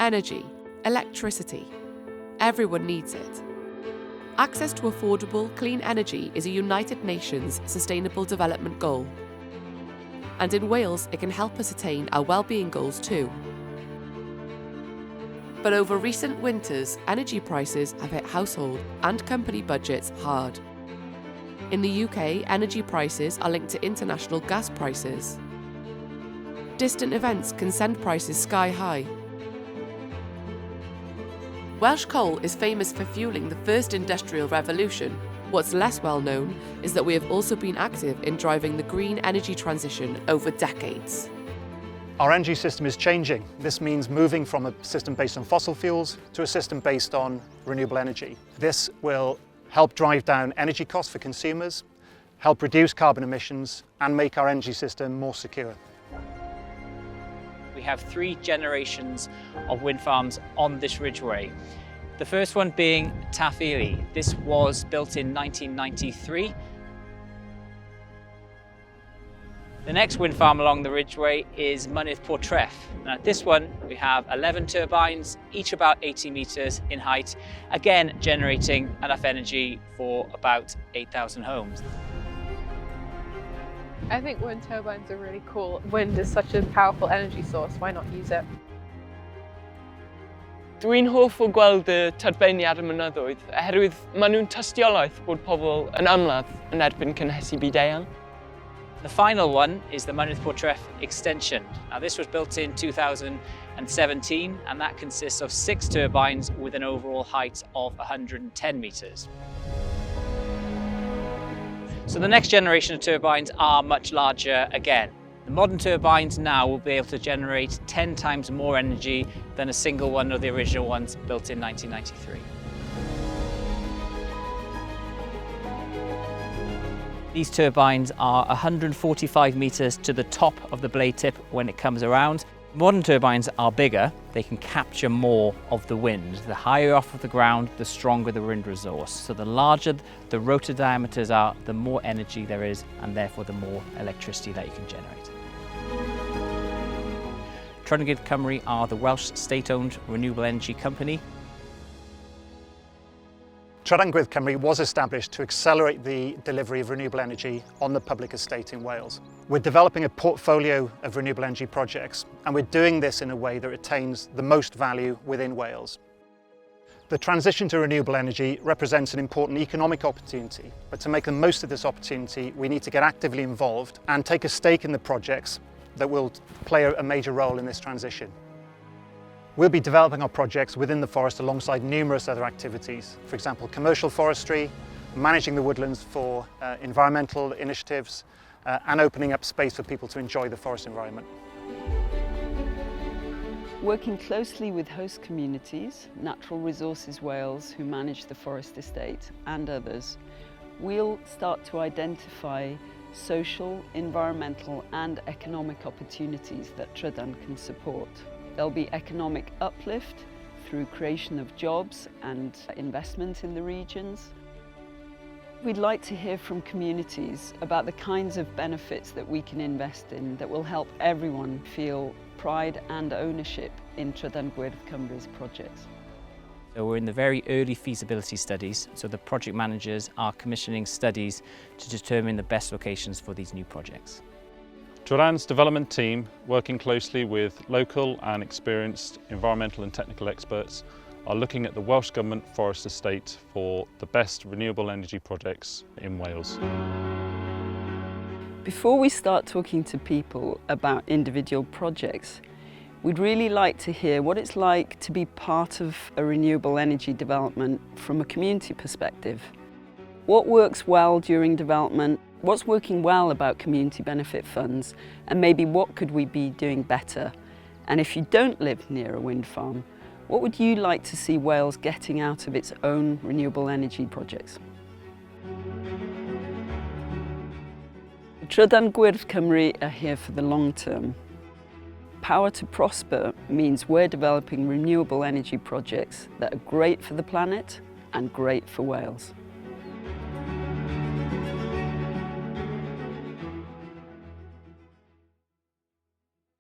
Energy, electricity. Everyone needs it. Access to affordable, clean energy is a United Nations Sustainable Development Goal. And in Wales, it can help us attain our wellbeing goals too. But over recent winters, energy prices have hit household and company budgets hard. In the UK, energy prices are linked to international gas prices. Distant events can send prices sky high. Welsh coal is famous for fueling the first industrial revolution. What's less well known is that we have also been active in driving the green energy transition over decades. Our energy system is changing. This means moving from a system based on fossil fuels to a system based on renewable energy. This will help drive down energy costs for consumers, help reduce carbon emissions, and make our energy system more secure. We have 3 generations of wind farms on this ridgeway. The first one being Taff-Ely. This was built in 1993. The next wind farm along the ridgeway is Mynydd Portreff. Now at this one we have 11 turbines, each about 80 metres in height, again generating enough energy for about 8,000 homes. I think wind turbines are really cool. Wind is such a powerful energy source, why not use it? Dwi'n hoff o gweld y tadfeiniad y mynyddoedd oherwydd maen nhw'n tystiolaeth bod pobl yn ymladd yn erbyn cynhesu byd-eang. The final one is the Mynydd Portreff extension. Now this was built in 2017 and that consists of 6 turbines with an overall height of 110 metres. So the next generation of turbines are much larger again. The modern turbines now will be able to generate 10 times more energy than a single one of the original ones built in 1993. These turbines are 145 metres to the top of the blade tip when it comes around. Modern turbines are bigger, they can capture more of the wind. The higher off of the ground, the stronger the wind resource. So the larger the rotor diameters are, the more energy there is, and therefore the more electricity that you can generate. Trydan Gwyrdd Cymru are the Welsh state-owned renewable energy company. Trydan Gwyrdd Cymru was established to accelerate the delivery of renewable energy on the public estate in Wales. We're developing a portfolio of renewable energy projects, and we're doing this in a way that retains the most value within Wales. The transition to renewable energy represents an important economic opportunity, but to make the most of this opportunity, we need to get actively involved and take a stake in the projects that will play a major role in this transition. We'll be developing our projects within the forest alongside numerous other activities, for example, commercial forestry, managing the woodlands for environmental initiatives, and opening up space for people to enjoy the forest environment. Working closely with host communities, Natural Resources Wales, who manage the forest estate, and others, we'll start to identify social, environmental and economic opportunities that Trydan can support. There'll be economic uplift through creation of jobs and investment in the regions. We'd like to hear from communities about the kinds of benefits that we can invest in that will help everyone feel pride and ownership in Trydan Gwyrdd Cymru's projects. So we're in the very early feasibility studies, so the project managers are commissioning studies to determine the best locations for these new projects. Trydan's development team, working closely with local and experienced environmental and technical experts, are looking at the Welsh Government forest estate for the best renewable energy projects in Wales. Before we start talking to people about individual projects, we'd really like to hear what it's like to be part of a renewable energy development from a community perspective. What works well during development? What's working well about community benefit funds, and maybe what could we be doing better? And if you don't live near a wind farm, what would you like to see Wales getting out of its own renewable energy projects? Trydan Gwyrdd Cymru are here for the long term. Power to prosper means we're developing renewable energy projects that are great for the planet and great for Wales.